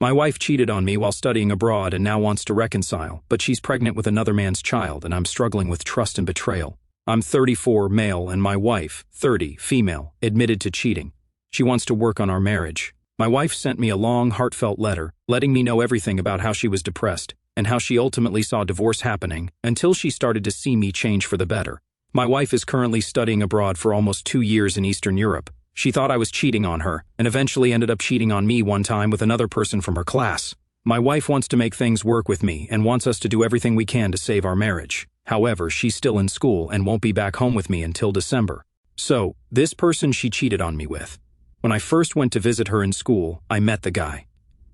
My wife cheated on me while studying abroad and now wants to reconcile, but she's pregnant with another man's child and I'm struggling with trust and betrayal. I'm 34, male, and my wife, 30, female, admitted to cheating. She wants to work on our marriage. My wife sent me a long, heartfelt letter, letting me know everything about how she was depressed and how she ultimately saw divorce happening until she started to see me change for the better. My wife is currently studying abroad for almost 2 years in Eastern Europe. She thought I was cheating on her and eventually ended up cheating on me one time with another person from her class. My wife wants to make things work with me and wants us to do everything we can to save our marriage. However, she's still in school and won't be back home with me until December. So, this person she cheated on me with. When I first went to visit her in school, I met the guy.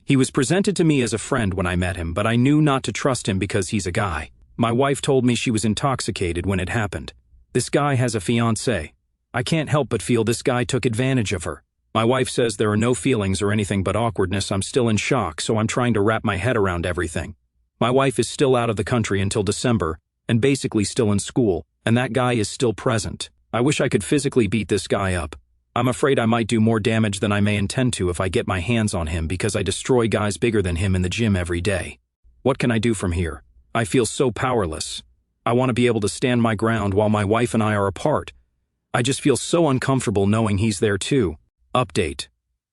He was presented to me as a friend when I met him, but I knew not to trust him because he's a guy. My wife told me she was intoxicated when it happened. This guy has a fiancé. I can't help but feel this guy took advantage of her. My wife says there are no feelings or anything but awkwardness. I'm still in shock, so I'm trying to wrap my head around everything. My wife is still out of the country until December, and basically still in school, and that guy is still present. I wish I could physically beat this guy up. I'm afraid I might do more damage than I may intend to if I get my hands on him because I destroy guys bigger than him in the gym every day. What can I do from here? I feel so powerless. I want to be able to stand my ground while my wife and I are apart. I just feel so uncomfortable knowing he's there too. Update.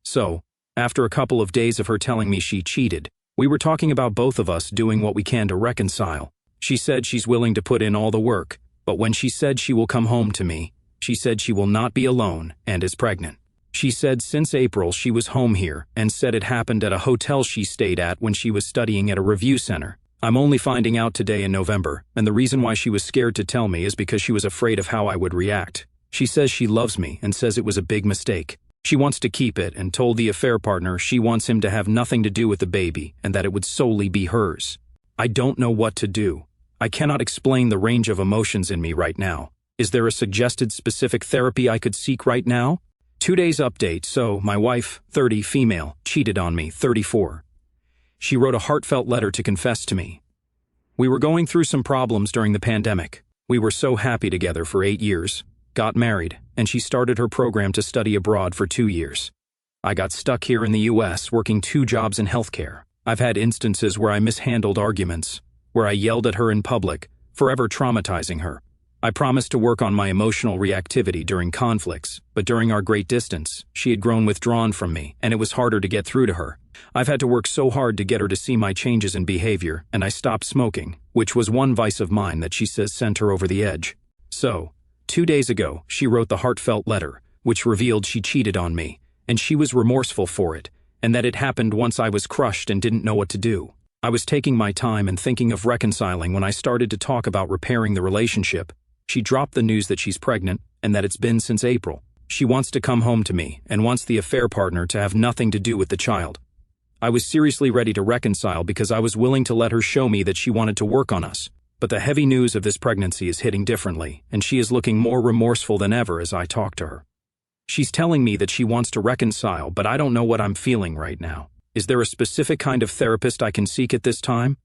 So, after a couple of days of her telling me she cheated, we were talking about both of us doing what we can to reconcile. She said she's willing to put in all the work, but when she said she will come home to me, she said she will not be alone and is pregnant. She said since April she was home here and said it happened at a hotel she stayed at when she was studying at a review center. I'm only finding out today in November, and the reason why she was scared to tell me is because she was afraid of how I would react. She says she loves me and says it was a big mistake. She wants to keep it and told the affair partner she wants him to have nothing to do with the baby and that it would solely be hers. I don't know what to do. I cannot explain the range of emotions in me right now. Is there a suggested specific therapy I could seek right now? 2 days update. So, my wife, 30, female, cheated on me, 34. She wrote a heartfelt letter to confess to me. We were going through some problems during the pandemic. We were so happy together for 8 years, got married, and she started her program to study abroad for 2 years. I got stuck here in the US working 2 jobs in healthcare. I've had instances where I mishandled arguments, where I yelled at her in public, forever traumatizing her. I promised to work on my emotional reactivity during conflicts, but during our great distance, she had grown withdrawn from me, and it was harder to get through to her. I've had to work so hard to get her to see my changes in behavior, and I stopped smoking, which was one vice of mine that she says sent her over the edge. So, 2 days ago, she wrote the heartfelt letter, which revealed she cheated on me, and she was remorseful for it, and that it happened once I was crushed and didn't know what to do. I was taking my time and thinking of reconciling when I started to talk about repairing the relationship. She dropped the news that she's pregnant and that it's been since April. She wants to come home to me and wants the affair partner to have nothing to do with the child. I was seriously ready to reconcile because I was willing to let her show me that she wanted to work on us. But the heavy news of this pregnancy is hitting differently, and she is looking more remorseful than ever as I talk to her. She's telling me that she wants to reconcile, but I don't know what I'm feeling right now. Is there a specific kind of therapist I can seek at this time?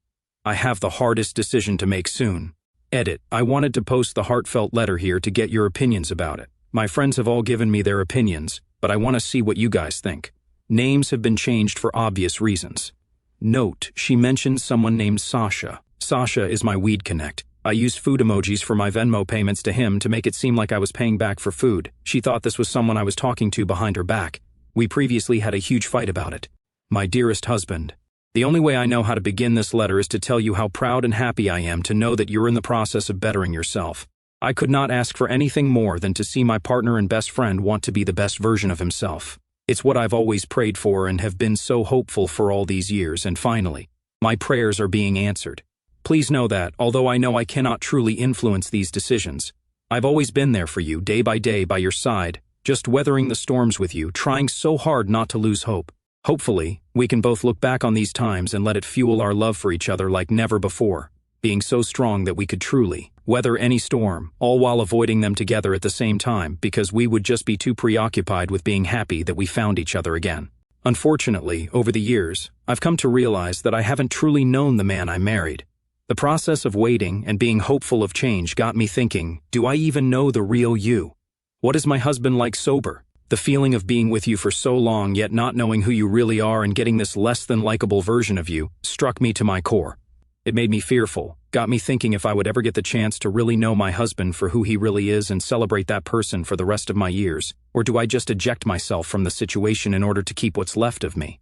I have the hardest decision to make soon. Edit. I wanted to post the heartfelt letter here to get your opinions about it. My friends have all given me their opinions, but I want to see what you guys think. Names have been changed for obvious reasons. Note, she mentioned someone named Sasha. Sasha is my weed connect. I used food emojis for my Venmo payments to him to make it seem like I was paying back for food. She thought this was someone I was talking to behind her back. We previously had a huge fight about it. My dearest husband. The only way I know how to begin this letter is to tell you how proud and happy I am to know that you're in the process of bettering yourself. I could not ask for anything more than to see my partner and best friend want to be the best version of himself. It's what I've always prayed for and have been so hopeful for all these years, and finally, my prayers are being answered. Please know that, although I know I cannot truly influence these decisions, I've always been there for you day by your side, just weathering the storms with you, trying so hard not to lose hope. Hopefully, we can both look back on these times and let it fuel our love for each other like never before, being so strong that we could truly weather any storm, all while avoiding them together at the same time because we would just be too preoccupied with being happy that we found each other again. Unfortunately, over the years, I've come to realize that I haven't truly known the man I married. The process of waiting and being hopeful of change got me thinking, do I even know the real you? What is my husband like sober? The feeling of being with you for so long yet not knowing who you really are and getting this less than likable version of you struck me to my core. It made me fearful, got me thinking if I would ever get the chance to really know my husband for who he really is and celebrate that person for the rest of my years, or do I just eject myself from the situation in order to keep what's left of me?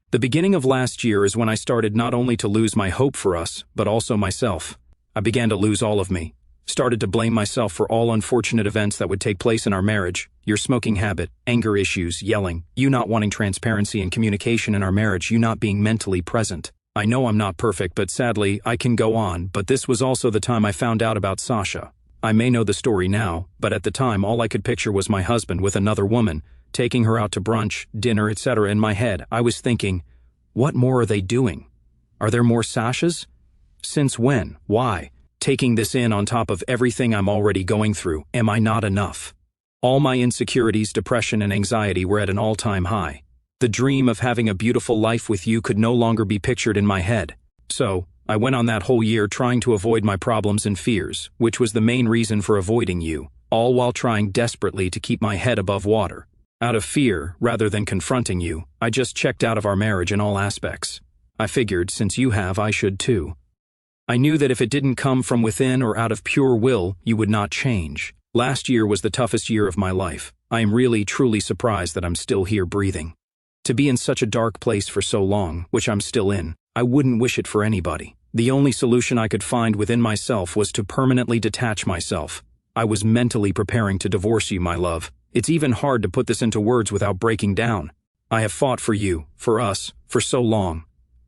The beginning of last year is when I started not only to lose my hope for us, but also myself. I began to lose all of me. Started to blame myself for all unfortunate events that would take place in our marriage, your smoking habit, anger issues, yelling, you not wanting transparency and communication in our marriage, you not being mentally present. I know I'm not perfect, but sadly, I can go on, but this was also the time I found out about Sasha. I may know the story now, but at the time all I could picture was my husband with another woman, taking her out to brunch, dinner, etc. In my head, I was thinking, what more are they doing? Are there more Sashas? Since when? Why? Taking this in on top of everything I'm already going through, am I not enough? All my insecurities, depression, and anxiety were at an all-time high. The dream of having a beautiful life with you could no longer be pictured in my head. So, I went on that whole year trying to avoid my problems and fears, which was the main reason for avoiding you, all while trying desperately to keep my head above water. Out of fear, rather than confronting you, I just checked out of our marriage in all aspects. I figured, since you have, I should too. I knew that if it didn't come from within or out of pure will, you would not change. Last year was the toughest year of my life. I am really, truly surprised that I'm still here breathing. To be in such a dark place for so long, which I'm still in, I wouldn't wish it for anybody. The only solution I could find within myself was to permanently detach myself. I was mentally preparing to divorce you, my love. It's even hard to put this into words without breaking down. I have fought for you, for us, for so long.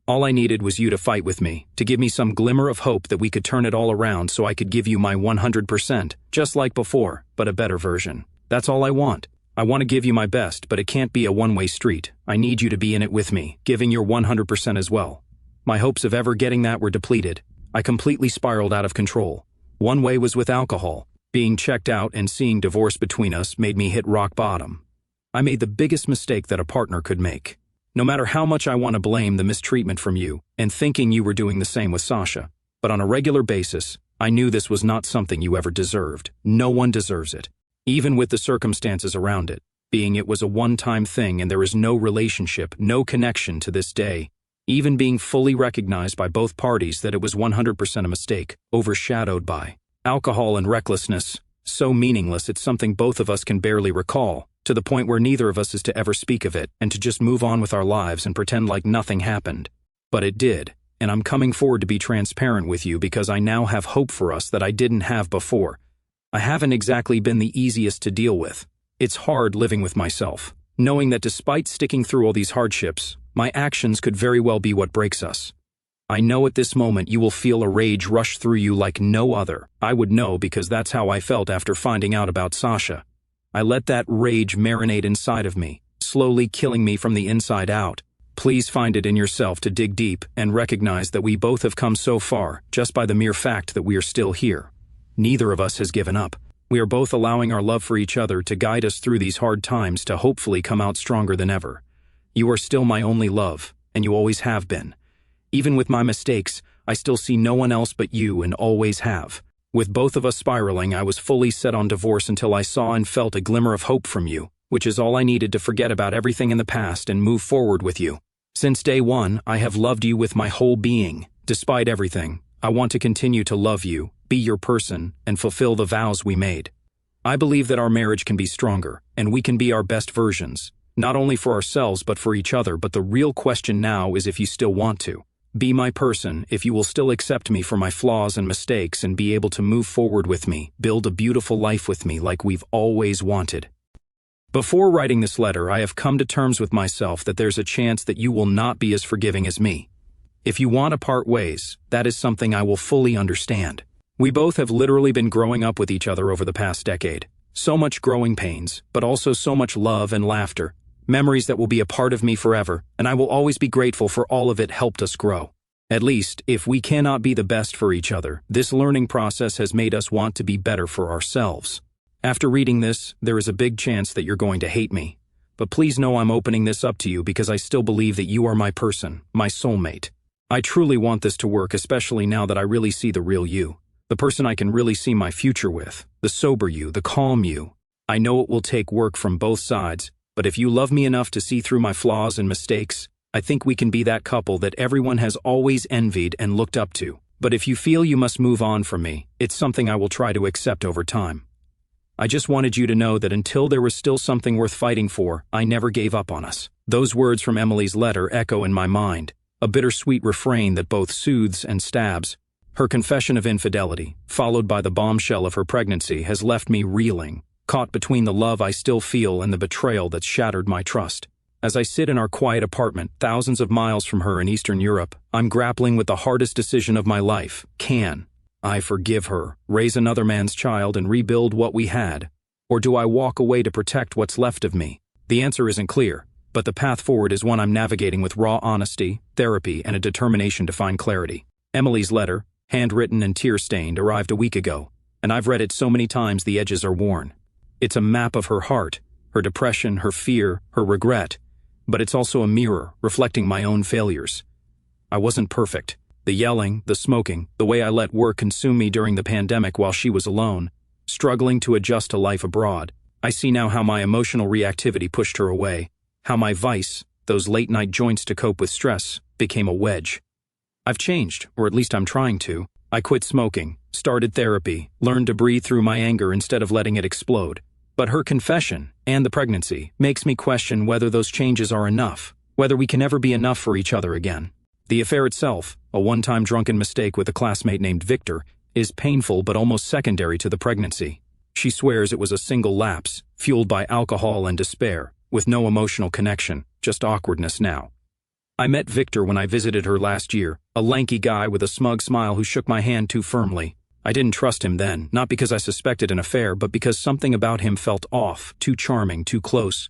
All I needed was you to fight with me, to give me some glimmer of hope that we could turn it all around so I could give you my 100%, just like before, but a better version. That's all I want. I want to give you my best, but it can't be a one-way street. I need you to be in it with me, giving your 100% as well. My hopes of ever getting that were depleted. I completely spiraled out of control. One way was with alcohol. Being checked out and seeing divorce between us made me hit rock bottom. I made the biggest mistake that a partner could make. No matter how much I want to blame the mistreatment from you, and thinking you were doing the same with Sasha, but on a regular basis, I knew this was not something you ever deserved. No one deserves it. Even with the circumstances around it, being it was a one-time thing and there is no relationship, no connection to this day, even being fully recognized by both parties that it was 100% a mistake, overshadowed by alcohol and recklessness, so meaningless it's something both of us can barely recall, to the point where neither of us is to ever speak of it and to just move on with our lives and pretend like nothing happened. But it did, and I'm coming forward to be transparent with you because I now have hope for us that I didn't have before. I haven't exactly been the easiest to deal with. It's hard living with myself, knowing that despite sticking through all these hardships, my actions could very well be what breaks us. I know at this moment you will feel a rage rush through you like no other. I would know because that's how I felt after finding out about Sasha. I let that rage marinate inside of me, slowly killing me from the inside out. Please find it in yourself to dig deep and recognize that we both have come so far just by the mere fact that we are still here. Neither of us has given up. We are both allowing our love for each other to guide us through these hard times to hopefully come out stronger than ever. You are still my only love, and you always have been. Even with my mistakes, I still see no one else but you and always have. With both of us spiraling, I was fully set on divorce until I saw and felt a glimmer of hope from you, which is all I needed to forget about everything in the past and move forward with you. Since day one, I have loved you with my whole being. Despite everything, I want to continue to love you, be your person, and fulfill the vows we made. I believe that our marriage can be stronger, and we can be our best versions, not only for ourselves but for each other, but the real question now is if you still want to. Be my person, if you will still accept me for my flaws and mistakes and be able to move forward with me, build a beautiful life with me like we've always wanted. Before writing this letter, I have come to terms with myself that there's a chance that you will not be as forgiving as me. If you want to part ways, that is something I will fully understand. We both have literally been growing up with each other over the past decade. So much growing pains, but also so much love and laughter. Memories that will be a part of me forever, and I will always be grateful for all of it helped us grow. At least, if we cannot be the best for each other, this learning process has made us want to be better for ourselves. After reading this, there is a big chance that you're going to hate me. But please know I'm opening this up to you because I still believe that you are my person, my soulmate. I truly want this to work, especially now that I really see the real you. The person I can really see my future with, the sober you, the calm you. I know it will take work from both sides, but if you love me enough to see through my flaws and mistakes, I think we can be that couple that everyone has always envied and looked up to. But if you feel you must move on from me, it's something I will try to accept over time. I just wanted you to know that until there was still something worth fighting for, I never gave up on us. Those words from Emily's letter echo in my mind, a bittersweet refrain that both soothes and stabs. Her confession of infidelity, followed by the bombshell of her pregnancy, has left me reeling, caught between the love I still feel and the betrayal that shattered my trust. As I sit in our quiet apartment, thousands of miles from her in Eastern Europe, I'm grappling with the hardest decision of my life. Can I forgive her, raise another man's child, and rebuild what we had? Or do I walk away to protect what's left of me? The answer isn't clear, but the path forward is one I'm navigating with raw honesty, therapy, and a determination to find clarity. Emily's letter, handwritten and tear-stained, arrived a week ago, and I've read it so many times the edges are worn. It's a map of her heart, her depression, her fear, her regret, but it's also a mirror reflecting my own failures. I wasn't perfect. The yelling, the smoking, the way I let work consume me during the pandemic while she was alone, struggling to adjust to life abroad. I see now how my emotional reactivity pushed her away, how my vice, those late-night joints to cope with stress, became a wedge. I've changed, or at least I'm trying to. I quit smoking, started therapy, learned to breathe through my anger instead of letting it explode. But her confession, and the pregnancy, makes me question whether those changes are enough, whether we can ever be enough for each other again. The affair itself, a one-time drunken mistake with a classmate named Victor, is painful but almost secondary to the pregnancy. She swears it was a single lapse, fueled by alcohol and despair, with no emotional connection, just awkwardness now. I met Victor when I visited her last year, a lanky guy with a smug smile who shook my hand too firmly. I didn't trust him then, not because I suspected an affair, but because something about him felt off, too charming, too close.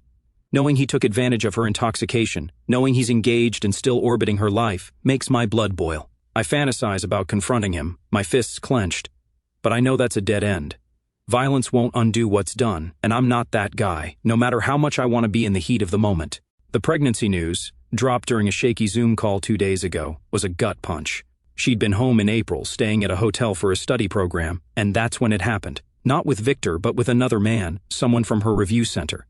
Knowing he took advantage of her intoxication, knowing he's engaged and still orbiting her life, makes my blood boil. I fantasize about confronting him, my fists clenched. But I know that's a dead end. Violence won't undo what's done, and I'm not that guy, no matter how much I want to be in the heat of the moment. The pregnancy news, dropped during a shaky Zoom call 2 days ago, was a gut punch. She'd been home in April, staying at a hotel for a study program, and that's when it happened. Not with Victor, but with another man, someone from her review center.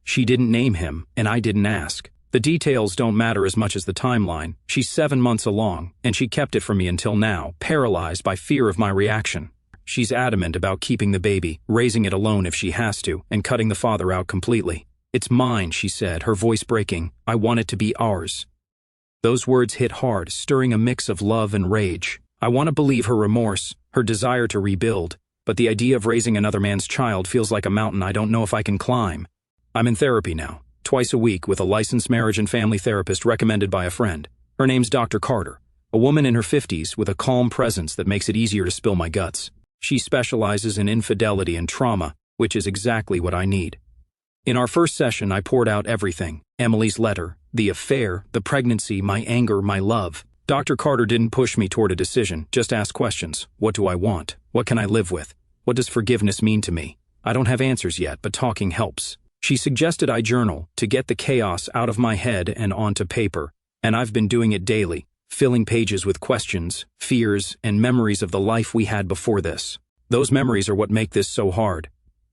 She didn't name him, and I didn't ask. The details don't matter as much as the timeline. She's 7 months along, and she kept it from me until now, paralyzed by fear of my reaction. She's adamant about keeping the baby, raising it alone if she has to, and cutting the father out completely. "It's mine," she said, her voice breaking. "I want it to be ours." Those words hit hard, stirring a mix of love and rage. I want to believe her remorse, her desire to rebuild, but the idea of raising another man's child feels like a mountain I don't know if I can climb. I'm in therapy now, twice a week with a licensed marriage and family therapist recommended by a friend. Her name's Dr. Carter, a woman in her 50s with a calm presence that makes it easier to spill my guts. She specializes in infidelity and trauma, which is exactly what I need. In our first session, I poured out everything: Emily's letter, the affair, the pregnancy, my anger, my love. Dr. Carter didn't push me toward a decision, just asked questions. What do I want? What can I live with? What does forgiveness mean to me? I don't have answers yet, but talking helps. She suggested I journal to get the chaos out of my head and onto paper, and I've been doing it daily, filling pages with questions, fears, and memories of the life we had before this. Those memories are what make this so hard.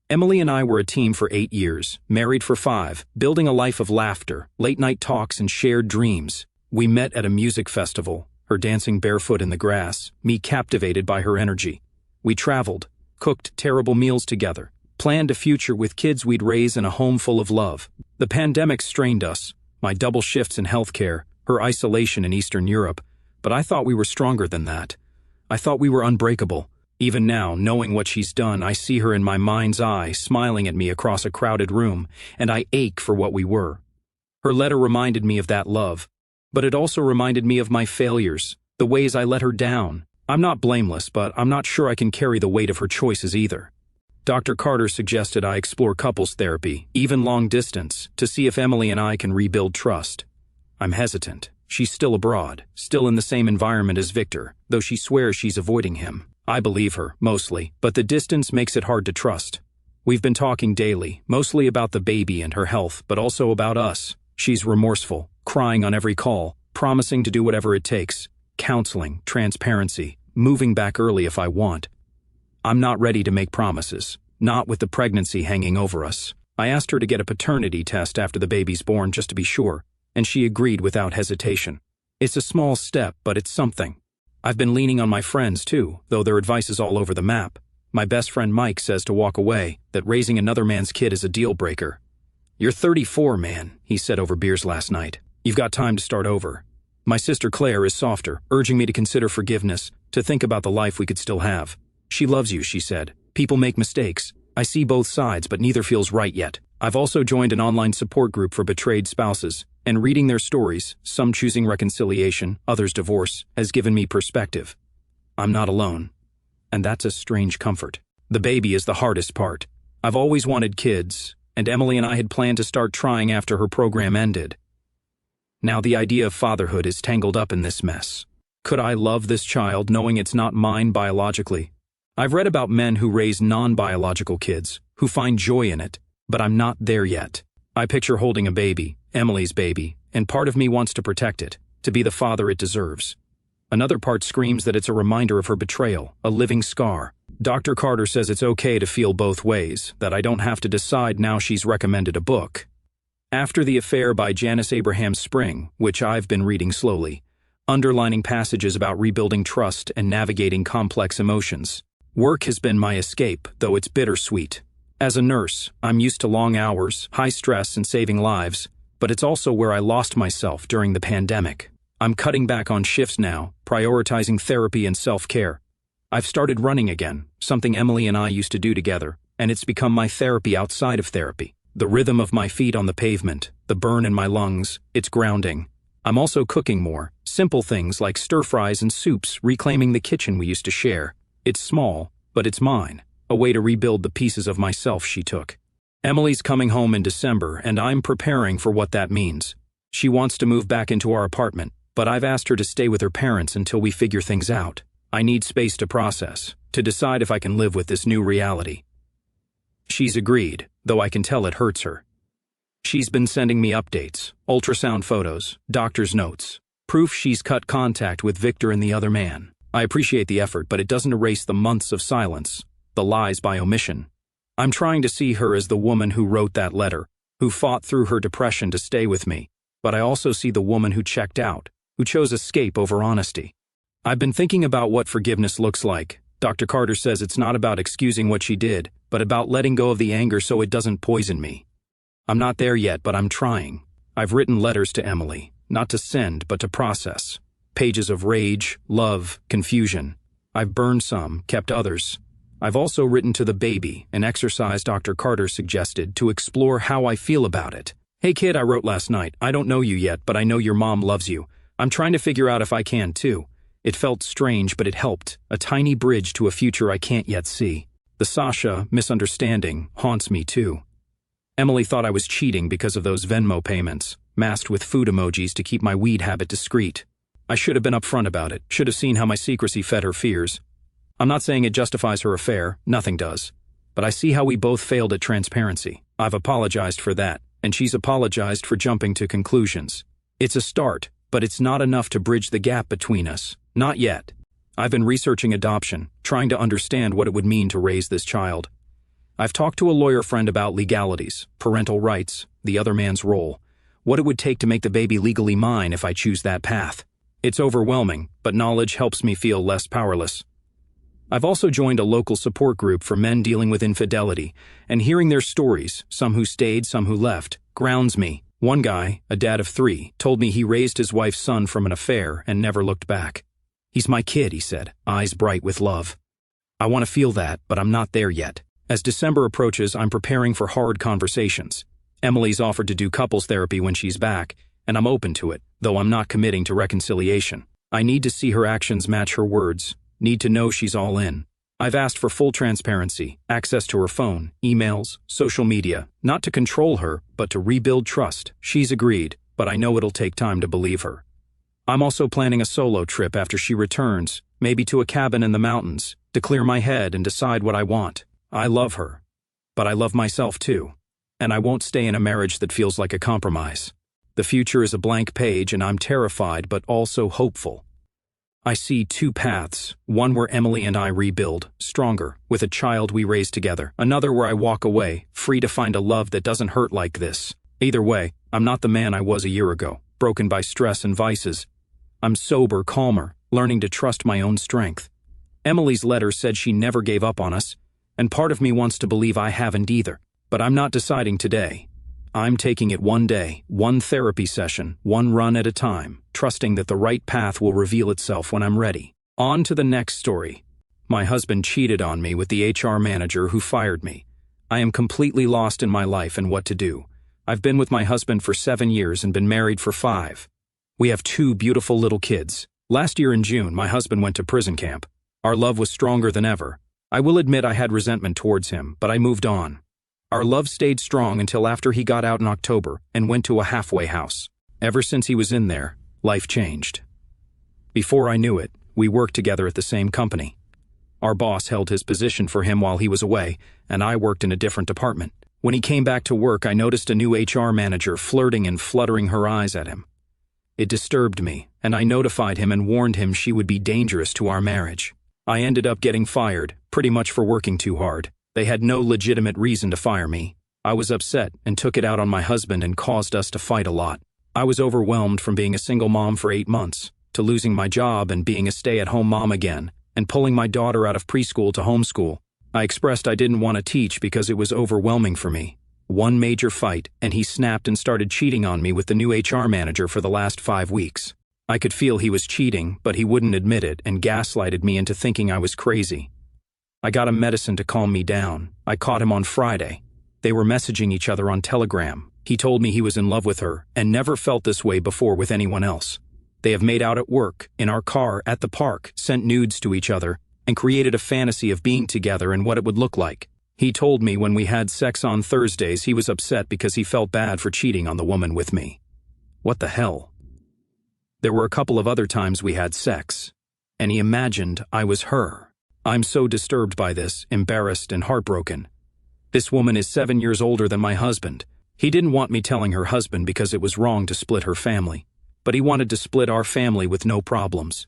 Emily and I were a team for 8 years, married for 5, building a life of laughter, late-night talks, and shared dreams. We met at a music festival, her dancing barefoot in the grass, me captivated by her energy. We traveled, cooked terrible meals together, planned a future with kids we'd raise in a home full of love. The pandemic strained us, my double shifts in healthcare, her isolation in Eastern Europe, but I thought we were stronger than that. I thought we were unbreakable. Even now, knowing what she's done, I see her in my mind's eye, smiling at me across a crowded room, and I ache for what we were. Her letter reminded me of that love, but it also reminded me of my failures, the ways I let her down. I'm not blameless, but I'm not sure I can carry the weight of her choices either. Dr. Carter suggested I explore couples therapy, even long distance, to see if Emily and I can rebuild trust. I'm hesitant. She's still abroad, still in the same environment as Victor, though she swears she's avoiding him. I believe her, mostly, but the distance makes it hard to trust. We've been talking daily, mostly about the baby and her health, but also about us. She's remorseful, crying on every call, promising to do whatever it takes. Counseling, transparency, moving back early if I want. I'm not ready to make promises, not with the pregnancy hanging over us. I asked her to get a paternity test after the baby's born just to be sure, and she agreed without hesitation. It's a small step, but it's something. I've been leaning on my friends too, though their advice is all over the map. My best friend Mike says to walk away, that raising another man's kid is a deal breaker. "You're 34, man," he said over beers last night. "You've got time to start over." My sister Claire is softer, urging me to consider forgiveness, to think about the life we could still have. "She loves you," she said. "People make mistakes. I see both sides, but neither feels right yet." I've also joined an online support group for betrayed spouses, and reading their stories, some choosing reconciliation, others divorce, has given me perspective. I'm not alone. And that's a strange comfort. The baby is the hardest part. I've always wanted kids, and Emily and I had planned to start trying after her program ended. Now the idea of fatherhood is tangled up in this mess. Could I love this child knowing it's not mine biologically? I've read about men who raise non-biological kids, who find joy in it, but I'm not there yet. I picture holding a baby, Emily's baby, and part of me wants to protect it, to be the father it deserves. Another part screams that it's a reminder of her betrayal, a living scar. Dr. Carter says it's okay to feel both ways, that I don't have to decide now she's recommended a book. After the Affair by Janice Abraham Spring, which I've been reading slowly, underlining passages about rebuilding trust and navigating complex emotions. Work has been my escape, though it's bittersweet. As a nurse, I'm used to long hours, high stress, and saving lives, but it's also where I lost myself during the pandemic. I'm cutting back on shifts now, prioritizing therapy and self-care. I've started running again, something Emily and I used to do together, and it's become my therapy outside of therapy. The rhythm of my feet on the pavement, the burn in my lungs, it's grounding. I'm also cooking more, simple things like stir-fries and soups, reclaiming the kitchen we used to share. It's small, but it's mine, a way to rebuild the pieces of myself she took. Emily's coming home in December, and I'm preparing for what that means. She wants to move back into our apartment, but I've asked her to stay with her parents until we figure things out. I need space to process, to decide if I can live with this new reality. She's agreed, though I can tell it hurts her. She's been sending me updates, ultrasound photos, doctor's notes, proof she's cut contact with Victor and the other man. I appreciate the effort, but it doesn't erase the months of silence, the lies by omission. I'm trying to see her as the woman who wrote that letter, who fought through her depression to stay with me, but I also see the woman who checked out, who chose escape over honesty. I've been thinking about what forgiveness looks like. Dr. Carter says it's not about excusing what she did, but about letting go of the anger so it doesn't poison me. I'm not there yet, but I'm trying. I've written letters to Emily, not to send, but to process. Pages of rage, love, confusion. I've burned some, kept others. I've also written to the baby, an exercise Dr. Carter suggested, to explore how I feel about it. "Hey kid," I wrote last night, "I don't know you yet, but I know your mom loves you. I'm trying to figure out if I can too." It felt strange, but it helped, a tiny bridge to a future I can't yet see. The Sasha misunderstanding haunts me too. Emily thought I was cheating because of those Venmo payments, masked with food emojis to keep my weed habit discreet. I should have been upfront about it, should have seen how my secrecy fed her fears. I'm not saying it justifies her affair, nothing does. But I see how we both failed at transparency. I've apologized for that, and she's apologized for jumping to conclusions. It's a start, but it's not enough to bridge the gap between us. Not yet. I've been researching adoption, trying to understand what it would mean to raise this child. I've talked to a lawyer friend about legalities, parental rights, the other man's role, what it would take to make the baby legally mine if I choose that path. It's overwhelming, but knowledge helps me feel less powerless. I've also joined a local support group for men dealing with infidelity, and hearing their stories, some who stayed, some who left, grounds me. One guy, a dad of 3, told me he raised his wife's son from an affair and never looked back. "He's my kid," he said, eyes bright with love. I want to feel that, but I'm not there yet. As December approaches, I'm preparing for hard conversations. Emily's offered to do couples therapy when she's back, and I'm open to it, though I'm not committing to reconciliation. I need to see her actions match her words, need to know she's all in. I've asked for full transparency, access to her phone, emails, social media, not to control her, but to rebuild trust. She's agreed, but I know it'll take time to believe her. I'm also planning a solo trip after she returns, maybe to a cabin in the mountains, to clear my head and decide what I want. I love her, but I love myself too, and I won't stay in a marriage that feels like a compromise. The future is a blank page, and I'm terrified but also hopeful. I see two paths, one where Emily and I rebuild, stronger, with a child we raise together, another where I walk away, free to find a love that doesn't hurt like this. Either way, I'm not the man I was a year ago, broken by stress and vices. I'm sober, calmer, learning to trust my own strength. Emily's letter said she never gave up on us, and part of me wants to believe I haven't either. But I'm not deciding today. I'm taking it one day, one therapy session, one run at a time, trusting that the right path will reveal itself when I'm ready. On to the next story. My husband cheated on me with the HR manager who fired me. I am completely lost in my life and what to do. I've been with my husband for 7 years and been married for 5. We have 2 beautiful little kids. Last year in June, my husband went to prison camp. Our love was stronger than ever. I will admit I had resentment towards him, but I moved on. Our love stayed strong until after he got out in October and went to a halfway house. Ever since he was in there, life changed. Before I knew it, we worked together at the same company. Our boss held his position for him while he was away, and I worked in a different department. When he came back to work, I noticed a new HR manager flirting and fluttering her eyes at him. It disturbed me, and I notified him and warned him she would be dangerous to our marriage. I ended up getting fired, pretty much for working too hard. They had no legitimate reason to fire me. I was upset and took it out on my husband and caused us to fight a lot. I was overwhelmed from being a single mom for 8 months, to losing my job and being a stay-at-home mom again, and pulling my daughter out of preschool to homeschool. I expressed I didn't want to teach because it was overwhelming for me. One major fight, and he snapped and started cheating on me with the new HR manager for the last 5 weeks. I could feel he was cheating, but he wouldn't admit it and gaslighted me into thinking I was crazy. I got him medicine to calm me down. I caught him on Friday. They were messaging each other on Telegram. He told me he was in love with her and never felt this way before with anyone else. They have made out at work, in our car, at the park, sent nudes to each other, and created a fantasy of being together and what it would look like. He told me when we had sex on Thursdays he was upset because he felt bad for cheating on the woman with me. What the hell? There were a couple of other times we had sex, and he imagined I was her. I'm so disturbed by this, embarrassed and heartbroken. This woman is 7 years older than my husband. He didn't want me telling her husband because it was wrong to split her family, but he wanted to split our family with no problems.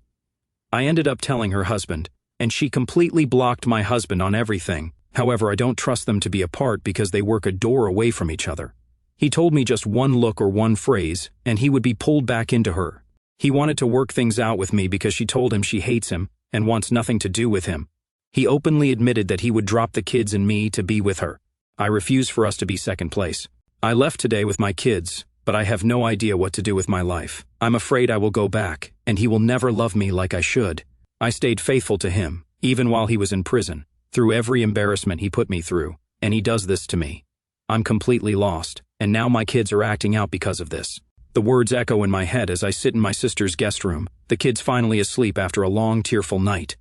I ended up telling her husband, and she completely blocked my husband on everything. However, I don't trust them to be apart because they work a door away from each other. He told me just one look or one phrase, and he would be pulled back into her. He wanted to work things out with me because she told him she hates him and wants nothing to do with him. He openly admitted that he would drop the kids and me to be with her. I refuse for us to be second place. I left today with my kids, but I have no idea what to do with my life. I'm afraid I will go back, and he will never love me like I should. I stayed faithful to him, even while he was in prison, through every embarrassment he put me through, and he does this to me. I'm completely lost, and now my kids are acting out because of this. The words echo in my head as I sit in my sister's guest room, the kids finally asleep after a long, tearful night.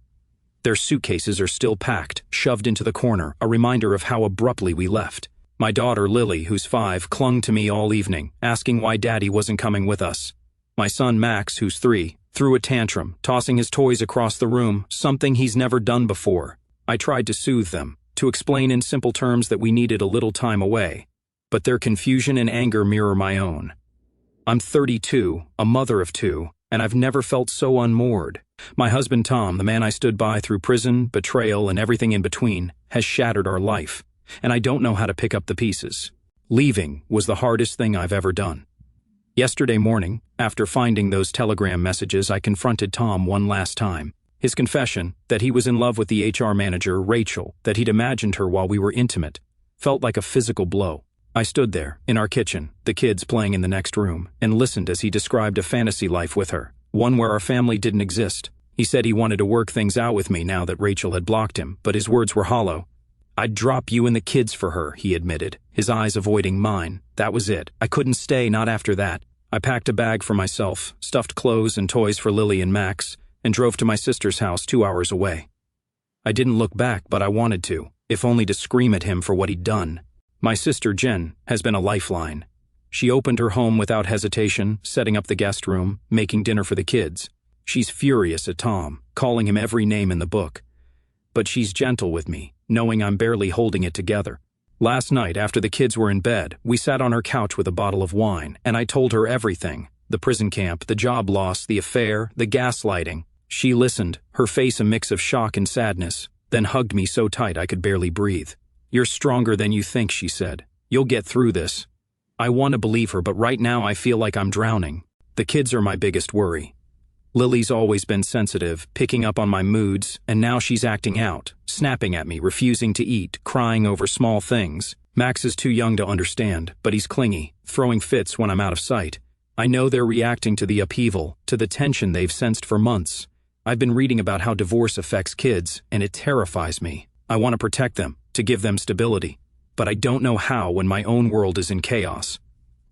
Their suitcases are still packed, shoved into the corner, a reminder of how abruptly we left. My daughter, Lily, who's 5, clung to me all evening, asking why Daddy wasn't coming with us. My son, Max, who's 3, threw a tantrum, tossing his toys across the room, something he's never done before. I tried to soothe them, to explain in simple terms that we needed a little time away, but their confusion and anger mirror my own. I'm 32, a mother of 2, and I've never felt so unmoored. My husband Tom, the man I stood by through prison, betrayal, and everything in between, has shattered our life, and I don't know how to pick up the pieces. Leaving was the hardest thing I've ever done. Yesterday morning, after finding those telegram messages, I confronted Tom one last time. His confession, that he was in love with the HR manager, Rachel, that he'd imagined her while we were intimate, felt like a physical blow. I stood there, in our kitchen, the kids playing in the next room, and listened as he described a fantasy life with her, one where our family didn't exist. He said he wanted to work things out with me now that Rachel had blocked him, but his words were hollow. I'd drop you and the kids for her, he admitted, his eyes avoiding mine. That was it. I couldn't stay, not after that. I packed a bag for myself, stuffed clothes and toys for Lily and Max, and drove to my sister's house 2 hours away. I didn't look back, but I wanted to, if only to scream at him for what he'd done. My sister, Jen, has been a lifeline. She opened her home without hesitation, setting up the guest room, making dinner for the kids. She's furious at Tom, calling him every name in the book. But she's gentle with me, knowing I'm barely holding it together. Last night, after the kids were in bed, we sat on her couch with a bottle of wine, and I told her everything. The prison camp, the job loss, the affair, the gaslighting. She listened, her face a mix of shock and sadness, then hugged me so tight I could barely breathe. "You're stronger than you think," she said. "You'll get through this." I want to believe her, but right now I feel like I'm drowning. The kids are my biggest worry. Lily's always been sensitive, picking up on my moods, and now she's acting out, snapping at me, refusing to eat, crying over small things. Max is too young to understand, but he's clingy, throwing fits when I'm out of sight. I know they're reacting to the upheaval, to the tension they've sensed for months. I've been reading about how divorce affects kids, and it terrifies me. I want to protect them, to give them stability. But I don't know how when my own world is in chaos.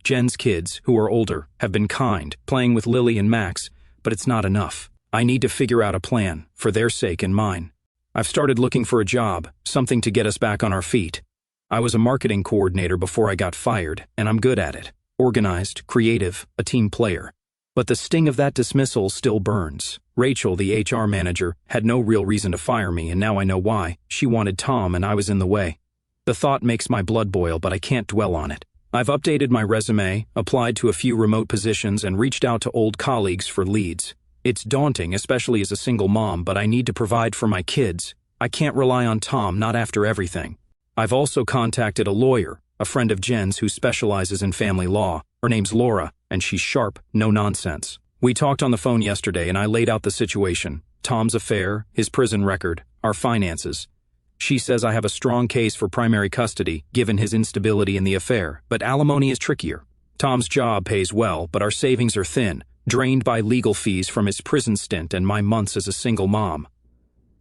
Jen's kids, who are older, have been kind, playing with Lily and Max, but it's not enough. I need to figure out a plan, for their sake and mine. I've started looking for a job, something to get us back on our feet. I was a marketing coordinator before I got fired, and I'm good at it. Organized, creative, a team player. But the sting of that dismissal still burns. Rachel, the HR manager, had no real reason to fire me, and now I know why. She wanted Tom, and I was in the way. The thought makes my blood boil, but I can't dwell on it. I've updated my resume, applied to a few remote positions, and reached out to old colleagues for leads. It's daunting, especially as a single mom, but I need to provide for my kids. I can't rely on Tom, not after everything. I've also contacted a lawyer, a friend of Jen's who specializes in family law. Her name's Laura, and she's sharp, no nonsense. We talked on the phone yesterday, and I laid out the situation. Tom's affair, his prison record, our finances. She says I have a strong case for primary custody, given his instability in the affair, but alimony is trickier. Tom's job pays well, but our savings are thin, drained by legal fees from his prison stint and my months as a single mom.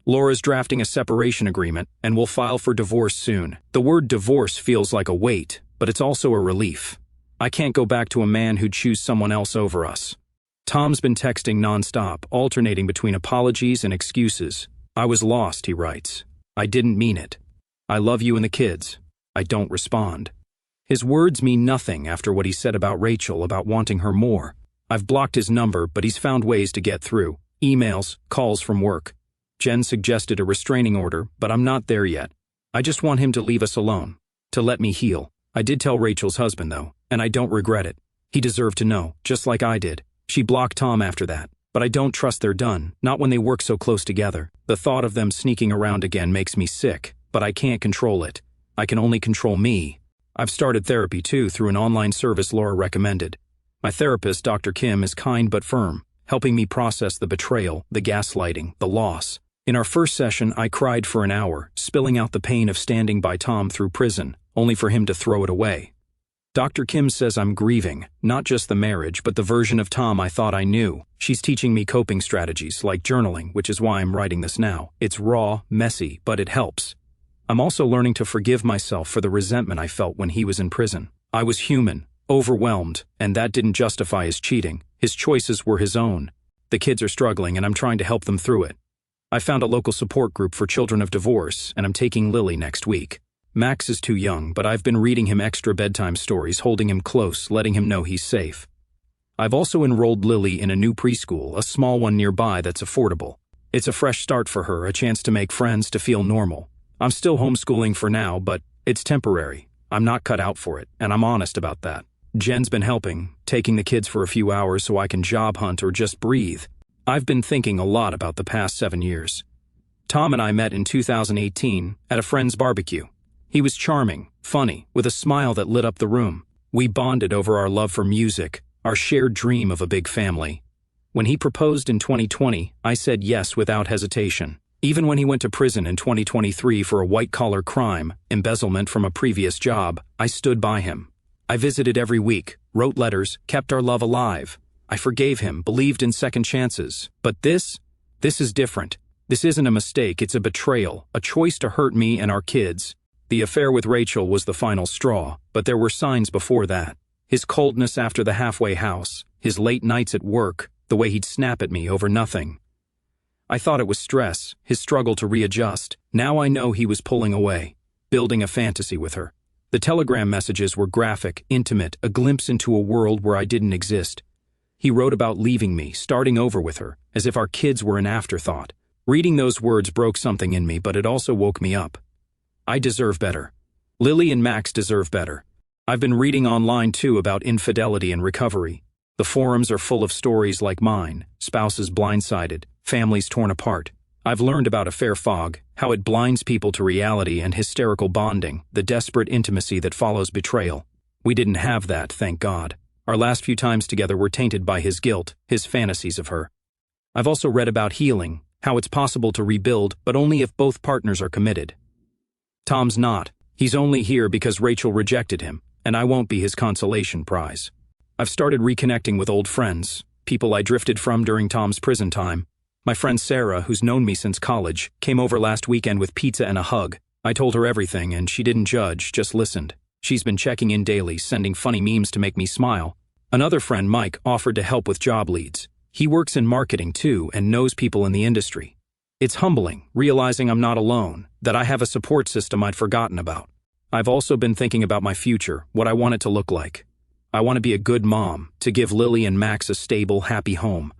Laura's drafting a separation agreement, and we'll file for divorce soon. The word divorce feels like a weight, but it's also a relief. I can't go back to a man who'd choose someone else over us. Tom's been texting nonstop, alternating between apologies and excuses. "I was lost," he writes. "I didn't mean it. I love you and the kids." I don't respond. His words mean nothing after what he said about Rachel, about wanting her more. I've blocked his number, but he's found ways to get through. Emails, calls from work. Jen suggested a restraining order, but I'm not there yet. I just want him to leave us alone, to let me heal. I did tell Rachel's husband, though, and I don't regret it. He deserved to know, just like I did. She blocked Tom after that. But I don't trust they're done, not when they work so close together. The thought of them sneaking around again makes me sick, but I can't control it. I can only control me. I've started therapy too through an online service Laura recommended. My therapist, Dr. Kim, is kind but firm, helping me process the betrayal, the gaslighting, the loss. In our first session, I cried for an hour, spilling out the pain of standing by Tom through prison, only for him to throw it away. Dr. Kim says I'm grieving, not just the marriage, but the version of Tom I thought I knew. She's teaching me coping strategies, like journaling, which is why I'm writing this now. It's raw, messy, but it helps. I'm also learning to forgive myself for the resentment I felt when he was in prison. I was human, overwhelmed, and that didn't justify his cheating. His choices were his own. The kids are struggling, and I'm trying to help them through it. I found a local support group for children of divorce, and I'm taking Lily next week. Max is too young, but I've been reading him extra bedtime stories, holding him close, letting him know he's safe. I've also enrolled Lily in a new preschool, a small one nearby that's affordable. It's a fresh start for her, a chance to make friends, to feel normal. I'm still homeschooling for now, but it's temporary. I'm not cut out for it, and I'm honest about that. Jen's been helping, taking the kids for a few hours so I can job hunt or just breathe. I've been thinking a lot about the past 7 years. Tom and I met in 2018 at a friend's barbecue. He was charming, funny, with a smile that lit up the room. We bonded over our love for music, our shared dream of a big family. When he proposed in 2020, I said yes without hesitation. Even when he went to prison in 2023 for a white-collar crime, embezzlement from a previous job, I stood by him. I visited every week, wrote letters, kept our love alive. I forgave him, believed in second chances. But this is different. This isn't a mistake, it's a betrayal, a choice to hurt me and our kids. The affair with Rachel was the final straw, but there were signs before that. His coldness after the halfway house, his late nights at work, the way he'd snap at me over nothing. I thought it was stress, his struggle to readjust. Now I know he was pulling away, building a fantasy with her. The telegram messages were graphic, intimate, a glimpse into a world where I didn't exist. He wrote about leaving me, starting over with her, as if our kids were an afterthought. Reading those words broke something in me, but it also woke me up. I deserve better. Lily and Max deserve better. I've been reading online too about infidelity and recovery. The forums are full of stories like mine, spouses blindsided, families torn apart. I've learned about affair fog, how it blinds people to reality and hysterical bonding, the desperate intimacy that follows betrayal. We didn't have that, thank God. Our last few times together were tainted by his guilt, his fantasies of her. I've also read about healing, how it's possible to rebuild, but only if both partners are committed. Tom's not. He's only here because Rachel rejected him, and I won't be his consolation prize. I've started reconnecting with old friends, people I drifted from during Tom's prison time. My friend Sarah, who's known me since college, came over last weekend with pizza and a hug. I told her everything, and she didn't judge, just listened. She's been checking in daily, sending funny memes to make me smile. Another friend, Mike, offered to help with job leads. He works in marketing too and knows people in the industry. It's humbling, realizing I'm not alone, that I have a support system I'd forgotten about. I've also been thinking about my future, what I want it to look like. I want to be a good mom, to give Lily and Max a stable, happy home.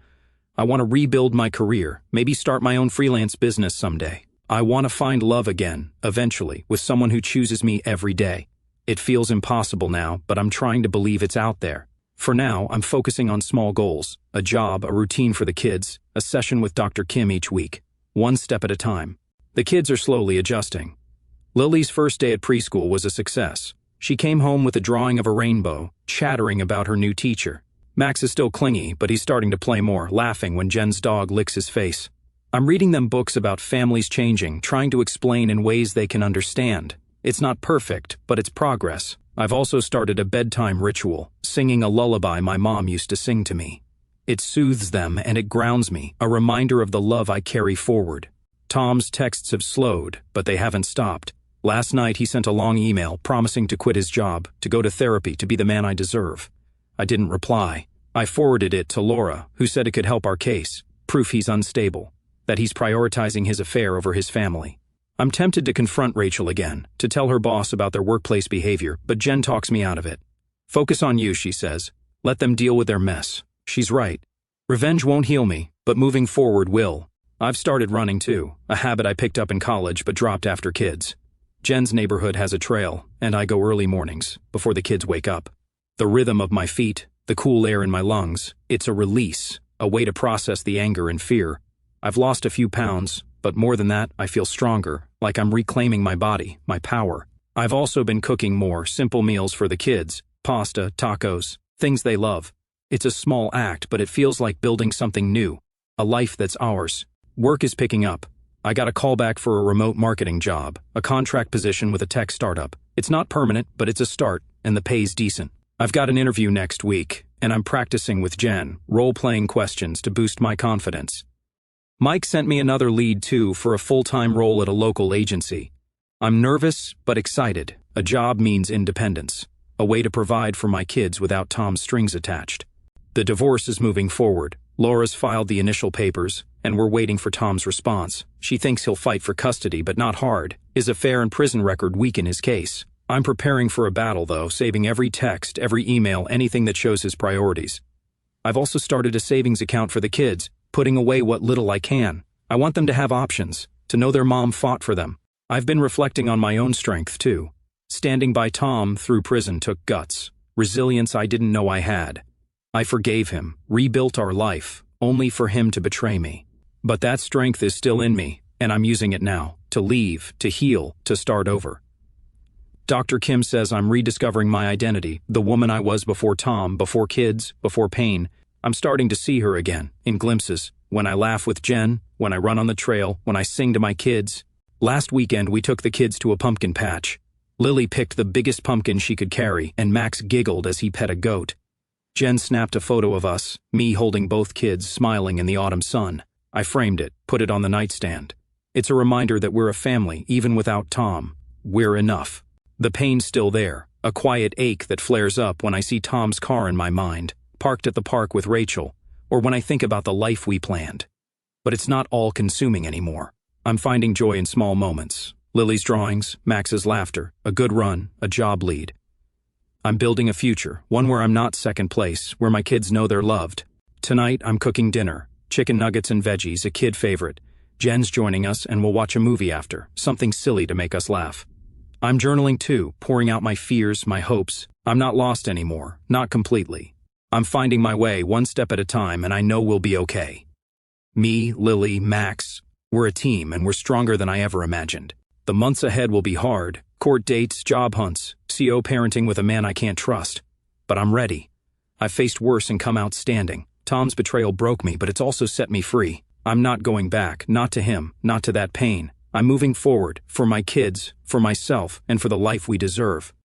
I want to rebuild my career, maybe start my own freelance business someday. I want to find love again, eventually, with someone who chooses me every day. It feels impossible now, but I'm trying to believe it's out there. For now, I'm focusing on small goals, a job, a routine for the kids, a session with Dr. Kim each week, one step at a time. The kids are slowly adjusting. Lily's first day at preschool was a success. She came home with a drawing of a rainbow, chattering about her new teacher. Max is still clingy, but he's starting to play more, laughing when Jen's dog licks his face. I'm reading them books about families changing, trying to explain in ways they can understand. It's not perfect, but it's progress. I've also started a bedtime ritual, singing a lullaby my mom used to sing to me. It soothes them and it grounds me, a reminder of the love I carry forward. Tom's texts have slowed, but they haven't stopped. Last night he sent a long email promising to quit his job, to go to therapy, to be the man I deserve. I didn't reply. I forwarded it to Laura, who said it could help our case, proof he's unstable, that he's prioritizing his affair over his family. I'm tempted to confront Rachel again, to tell her boss about their workplace behavior, but Jen talks me out of it. Focus on you, she says. Let them deal with their mess. She's right. Revenge won't heal me, but moving forward will. I've started running too, a habit I picked up in college but dropped after kids. Jen's neighborhood has a trail, and I go early mornings, before the kids wake up. The rhythm of my feet, the cool air in my lungs, it's a release, a way to process the anger and fear. I've lost a few pounds, but more than that, I feel stronger, like I'm reclaiming my body, my power. I've also been cooking more simple meals for the kids, pasta, tacos, things they love. It's a small act, but it feels like building something new, a life that's ours. Work is picking up. I got a call back for a remote marketing job, a contract position with a tech startup. It's not permanent, but it's a start, and the pay's decent. I've got an interview next week, and I'm practicing with Jen, role-playing questions to boost my confidence. Mike sent me another lead too for a full-time role at a local agency. I'm nervous, but excited. A job means independence, a way to provide for my kids without Tom's strings attached. The divorce is moving forward. Laura's filed the initial papers, and we're waiting for Tom's response. She thinks he'll fight for custody, but not hard. His affair and prison record weaken his case. I'm preparing for a battle, though, saving every text, every email, anything that shows his priorities. I've also started a savings account for the kids, putting away what little I can. I want them to have options, to know their mom fought for them. I've been reflecting on my own strength, too. Standing by Tom through prison took guts, resilience I didn't know I had. I forgave him, rebuilt our life, only for him to betray me. But that strength is still in me, and I'm using it now, to leave, to heal, to start over. Dr. Kim says I'm rediscovering my identity, the woman I was before Tom, before kids, before pain. I'm starting to see her again, in glimpses, when I laugh with Jen, when I run on the trail, when I sing to my kids. Last weekend we took the kids to a pumpkin patch. Lily picked the biggest pumpkin she could carry, and Max giggled as he pet a goat. Jen snapped a photo of us, me holding both kids, smiling in the autumn sun. I framed it, put it on the nightstand. It's a reminder that we're a family, even without Tom. We're enough. The pain's still there, a quiet ache that flares up when I see Tom's car in my mind, parked at the park with Rachel, or when I think about the life we planned. But it's not all-consuming anymore. I'm finding joy in small moments. Lily's drawings, Max's laughter, a good run, a job lead. I'm building a future, one where I'm not second place, where my kids know they're loved. Tonight, I'm cooking dinner, chicken nuggets and veggies, a kid favorite. Jen's joining us, and we'll watch a movie after, something silly to make us laugh. I'm journaling too, pouring out my fears, my hopes. I'm not lost anymore, not completely. I'm finding my way one step at a time, and I know we'll be okay. Me, Lily, Max. We're a team, and we're stronger than I ever imagined. The months ahead will be hard. Court dates, job hunts, CO parenting with a man I can't trust. But I'm ready. I've faced worse and come out standing. Tom's betrayal broke me, but it's also set me free. I'm not going back, not to him, not to that pain. I'm moving forward, for my kids, for myself, and for the life we deserve.